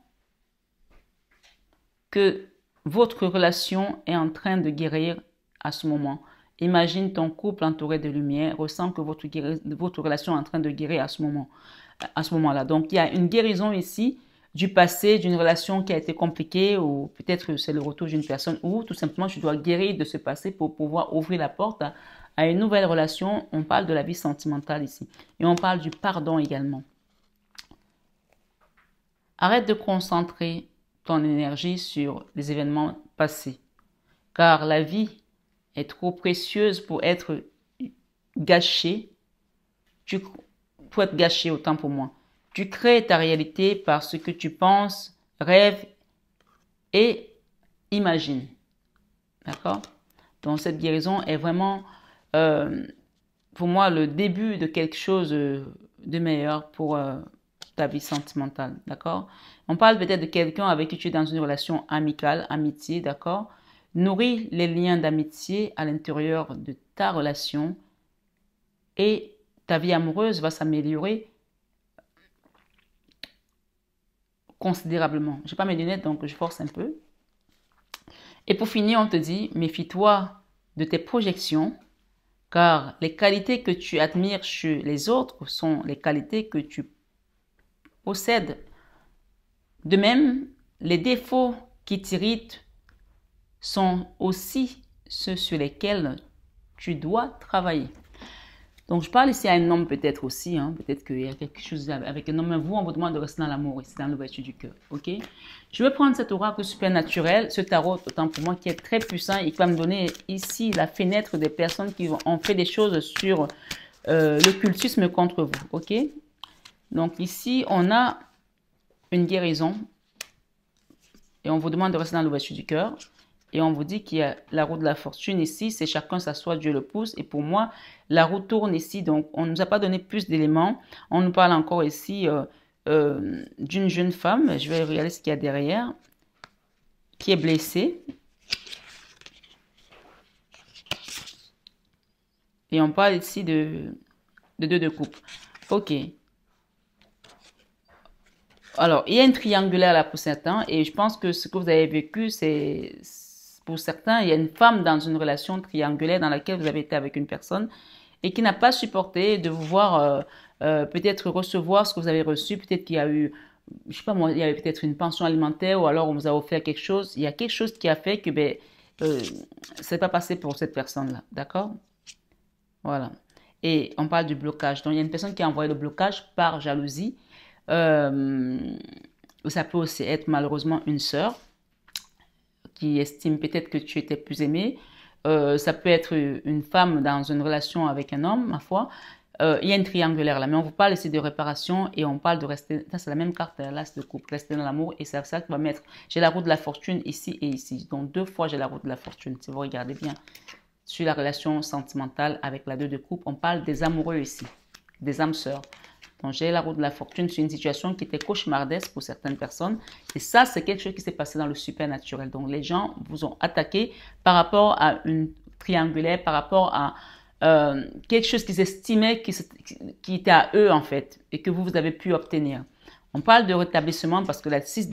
que votre relation est en train de guérir à ce moment. Imagine ton couple entouré de lumière. Ressens que votre relation est en train de guérir à ce moment-là. Donc, il y a une guérison ici du passé, d'une relation qui a été compliquée, ou peut-être c'est le retour d'une personne, ou tout simplement tu dois guérir de ce passé pour pouvoir ouvrir la porte à une nouvelle relation. On parle de la vie sentimentale ici. Et on parle du pardon également. Arrête de concentrer ton énergie sur les événements passés, car la vie est trop précieuse pour être gâchée. Pour être gâchée, autant pour moi. Tu crées ta réalité par ce que tu penses, rêves et imagines. D'accord? Donc cette guérison est vraiment, pour moi, le début de quelque chose de meilleur pour ta vie sentimentale. D'accord? On parle peut-être de quelqu'un avec qui tu es dans une relation amicale, amitié. D'accord? Nourris les liens d'amitié à l'intérieur de ta relation et ta vie amoureuse va s'améliorer considérablement. Je n'ai pas mes lunettes, donc je force un peu. Et pour finir, on te dit, méfie-toi de tes projections, car les qualités que tu admires chez les autres sont les qualités que tu possèdes. De même, les défauts qui t'irritent sont aussi ceux sur lesquels tu dois travailler. Donc, je parle ici à un homme peut-être aussi. Peut-être qu'il y a quelque chose avec un homme. Mais vous, on vous demande de rester dans l'amour ici, dans l'ouverture du cœur. OK? Je vais prendre cet oracle supernaturel, ce tarot, autant pour moi, qui est très puissant et qui va me donner ici la fenêtre des personnes qui ont fait des choses sur l'occultisme contre vous. OK? Donc, ici, on a une guérison. Et on vous demande de rester dans l'ouverture du cœur. Et on vous dit qu'il y a la roue de la fortune ici, c'est chacun s'assoit, Dieu le pousse. Et pour moi, la roue tourne ici, donc on ne nous a pas donné plus d'éléments. On nous parle encore ici d'une jeune femme, je vais regarder ce qu'il y a derrière, qui est blessée. Et on parle ici de deux de coupe. Ok. Alors, il y a une triangulaire là pour certains, et je pense que ce que vous avez vécu, c'est... Pour certains, il y a une femme dans une relation triangulaire dans laquelle vous avez été avec une personne et qui n'a pas supporté de vous voir peut-être recevoir ce que vous avez reçu. Peut-être qu'il y a eu, je sais pas moi, il y avait peut-être une pension alimentaire ou alors on vous a offert quelque chose. Il y a quelque chose qui a fait que c'est pas passé pour cette personne-là. D'accord? Voilà. Et on parle du blocage. Donc, il y a une personne qui a envoyé le blocage par jalousie. Ça peut aussi être malheureusement une sœur qui estime peut-être que tu étais plus aimé. Ça peut être une femme dans une relation avec un homme, ma foi. Il y a une triangulaire là, mais on vous parle ici de réparation et on parle de rester, ça c'est la même carte, là c'est de couple, rester dans l'amour et c'est ça qui va mettre, j'ai la roue de la fortune ici et ici. Donc 2 fois j'ai la roue de la fortune, si vous regardez bien. Sur la relation sentimentale avec la 2 de couple, on parle des amoureux ici, des âmes sœurs. Donc, j'ai la roue de la fortune sur une situation qui était cauchemardesque pour certaines personnes. Et ça, c'est quelque chose qui s'est passé dans le supernaturel. Donc, les gens vous ont attaqué par rapport à une triangulaire, par rapport à quelque chose qu'ils estimaient qui était à eux, en fait, et que vous avez pu obtenir. On parle de rétablissement parce que la 6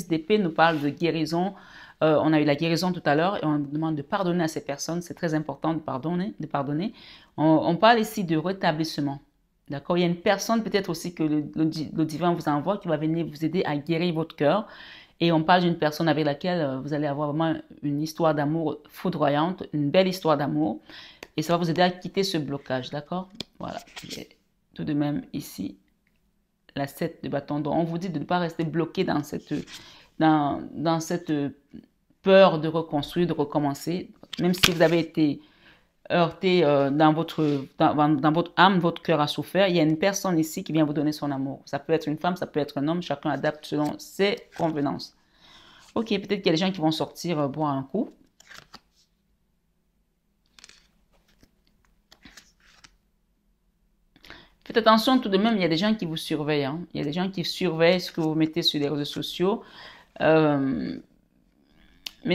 d'épée nous parle de guérison. On a eu la guérison tout à l'heure et on demande de pardonner à ces personnes. C'est très important de pardonner. On parle ici de rétablissement. D'accord? Il y a une personne peut-être aussi que le divin vous envoie qui va venir vous aider à guérir votre cœur. Et on parle d'une personne avec laquelle vous allez avoir vraiment une histoire d'amour foudroyante, une belle histoire d'amour. Et ça va vous aider à quitter ce blocage. D'accord? Voilà. Et tout de même ici, la 7 de bâton. Donc on vous dit de ne pas rester bloqué dans cette peur de reconstruire, de recommencer. Même si vous avez été heurté dans votre âme, votre cœur a souffert, il y a une personne ici qui vient vous donner son amour. Ça peut être une femme, ça peut être un homme, chacun adapte selon ses convenances. Ok, peut-être qu'il y a des gens qui vont sortir boire un coup. Faites attention tout de même, il y a des gens qui vous surveillent. Il y a des gens qui surveillent ce que vous mettez sur les réseaux sociaux. Mais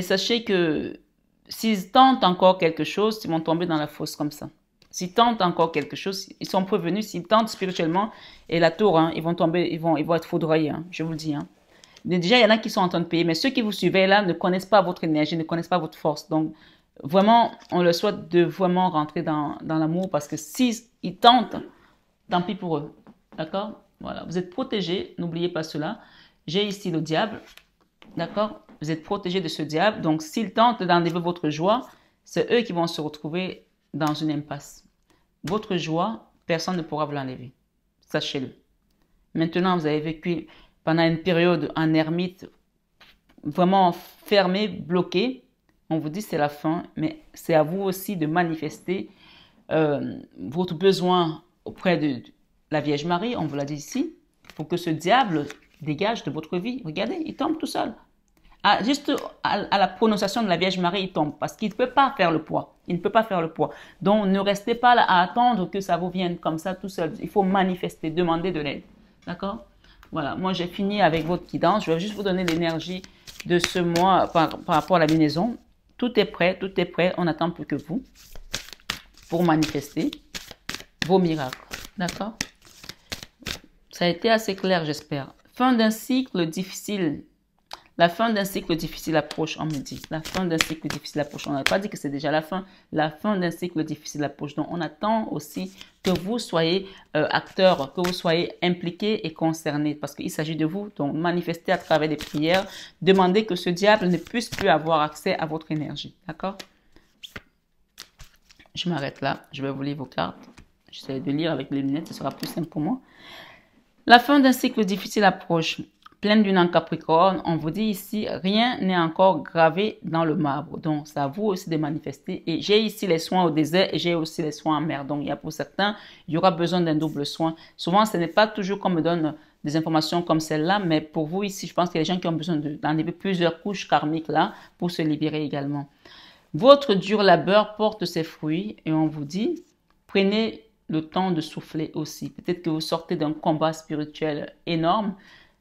sachez que s'ils tentent encore quelque chose, ils vont tomber dans la fosse comme ça. S'ils tentent encore quelque chose, ils sont prévenus. S'ils tentent spirituellement, et la tour, ils vont tomber, ils vont être foudroyés, je vous le dis. Mais déjà, il y en a qui sont en train de payer, mais ceux qui vous surveillent là ne connaissent pas votre énergie, ne connaissent pas votre force. Donc, vraiment, on leur souhaite de vraiment rentrer dans l'amour parce que s'ils tentent, tant pis pour eux. D'accord? Voilà, vous êtes protégés, n'oubliez pas cela. j'ai ici le diable. D'accord? Vous êtes protégé de ce diable. Donc, s'il tente d'enlever votre joie, c'est eux qui vont se retrouver dans une impasse. Votre joie, personne ne pourra vous l'enlever. Sachez-le. Maintenant, vous avez vécu pendant une période en ermite, vraiment fermé, bloqué. On vous dit c'est la fin, mais c'est à vous aussi de manifester votre besoin auprès de la Vierge Marie. On vous l'a dit ici. Pour que ce diable dégage de votre vie. Regardez, il tombe tout seul. Juste à la prononciation de la Vierge Marie, il tombe parce qu'il ne peut pas faire le poids. Il ne peut pas faire le poids. Donc, ne restez pas là à attendre que ça vous vienne comme ça tout seul. Il faut manifester, demander de l'aide. D'accord? Voilà, moi j'ai fini avec votre guidance. Je vais juste vous donner l'énergie de ce mois par rapport à la lunaison. Tout est prêt, tout est prêt. On n'attend plus que vous pour manifester vos miracles. D'accord? Ça a été assez clair, j'espère. Fin d'un cycle difficile. La fin d'un cycle difficile approche, on me dit. La fin d'un cycle difficile approche. On n'a pas dit que c'est déjà la fin. La fin d'un cycle difficile approche. Donc, on attend aussi que vous soyez acteurs, que vous soyez impliqués et concernés. Parce qu'il s'agit de vous. Donc, manifestez à travers des prières. Demandez que ce diable ne puisse plus avoir accès à votre énergie. D'accord? Je m'arrête là. Je vais vous lire vos cartes. J'essaie de lire avec les lunettes. Ce sera plus simple pour moi. La fin d'un cycle difficile approche. Pleine lune en Capricorne, on vous dit ici, rien n'est encore gravé dans le marbre. Donc, c'est à vous aussi de manifester. Et j'ai ici les soins au désert et j'ai aussi les soins en mer. Donc, il y a pour certains, il y aura besoin d'un double soin. Souvent, ce n'est pas toujours qu'on me donne des informations comme celle-là, mais pour vous ici, je pense qu'il y a des gens qui ont besoin d'enlever plusieurs couches karmiques là pour se libérer également. Votre dur labeur porte ses fruits et on vous dit, prenez le temps de souffler aussi. Peut-être que vous sortez d'un combat spirituel énorme.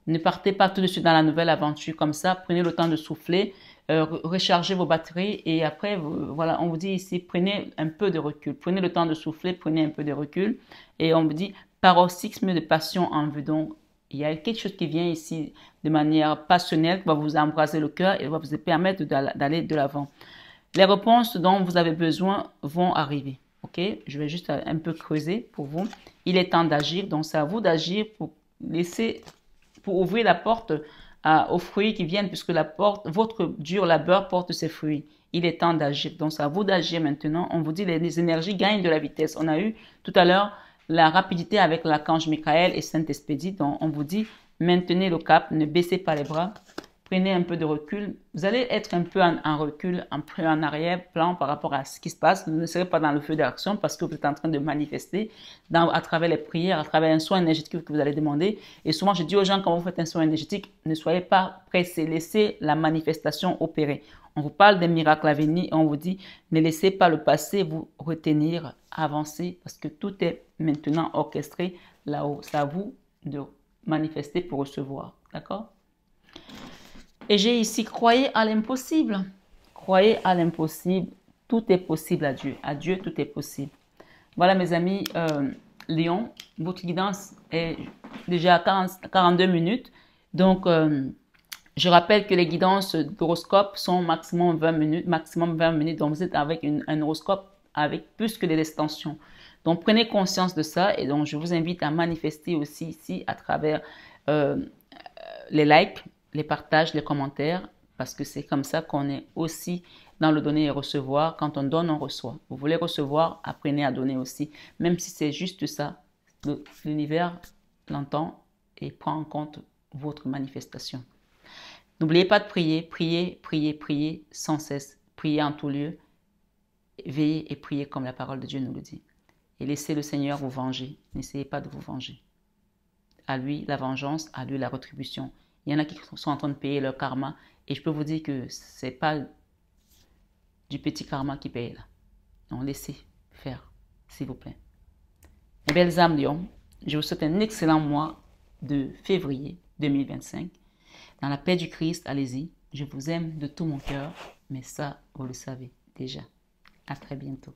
Ne partez pas tout de suite dans la nouvelle aventure comme ça. Prenez le temps de souffler, rechargez vos batteries et après, voilà, on vous dit ici, prenez un peu de recul. Prenez le temps de souffler, prenez un peu de recul. Et on vous dit, paroxysme de passion en vue. Donc, il y a quelque chose qui vient ici de manière passionnelle, qui va vous embraser le cœur et va vous permettre d'aller de l'avant. Les réponses dont vous avez besoin vont arriver. Ok? Je vais juste un peu creuser pour vous. Il est temps d'agir. Donc, c'est à vous d'agir pour ouvrir la porte aux fruits qui viennent, puisque votre dur labeur porte ses fruits. Il est temps d'agir. Donc, c'est à vous d'agir maintenant. On vous dit les énergies gagnent de la vitesse. On a eu tout à l'heure la rapidité avec l'archange Michael et Saint-Expédie. Donc, on vous dit maintenez le cap, ne baissez pas les bras. Prenez un peu de recul. Vous allez être un peu en recul, un peu en arrière-plan par rapport à ce qui se passe. Vous ne serez pas dans le feu d'action parce que vous êtes en train de manifester à travers les prières, à travers un soin énergétique que vous allez demander. Et souvent, je dis aux gens, quand vous faites un soin énergétique, ne soyez pas pressés. Laissez la manifestation opérer. On vous parle des miracles à venir et on vous dit, ne laissez pas le passé vous retenir, avancer parce que tout est maintenant orchestré là-haut. C'est à vous de manifester pour recevoir. D'accord? Et j'ai ici, croyez à l'impossible. Croyez à l'impossible. Tout est possible à Dieu. À Dieu, tout est possible. Voilà, mes amis, Lion, votre guidance est déjà à 42 minutes. Donc, je rappelle que les guidances d'horoscope sont maximum 20 minutes. Donc, vous êtes avec un horoscope avec plus que des extensions. Donc, prenez conscience de ça. Et donc, je vous invite à manifester aussi ici à travers les likes, les partages, les commentaires, parce que c'est comme ça qu'on est aussi dans le donner et recevoir. Quand on donne, on reçoit. Vous voulez recevoir, apprenez à donner aussi. Même si c'est juste ça, l'univers l'entend et prend en compte votre manifestation. N'oubliez pas de prier, prier, prier, prier sans cesse. Priez en tout lieu. Veillez et priez comme la parole de Dieu nous le dit. Et laissez le Seigneur vous venger. N'essayez pas de vous venger. À lui la vengeance, à lui la rétribution. Il y en a qui sont en train de payer leur karma. Et je peux vous dire que ce n'est pas du petit karma qui paye là. Donc laissez faire, s'il vous plaît. Mes belles âmes Lion, je vous souhaite un excellent mois de février 2025. Dans la paix du Christ, allez-y. Je vous aime de tout mon cœur. Mais ça, vous le savez déjà. À très bientôt.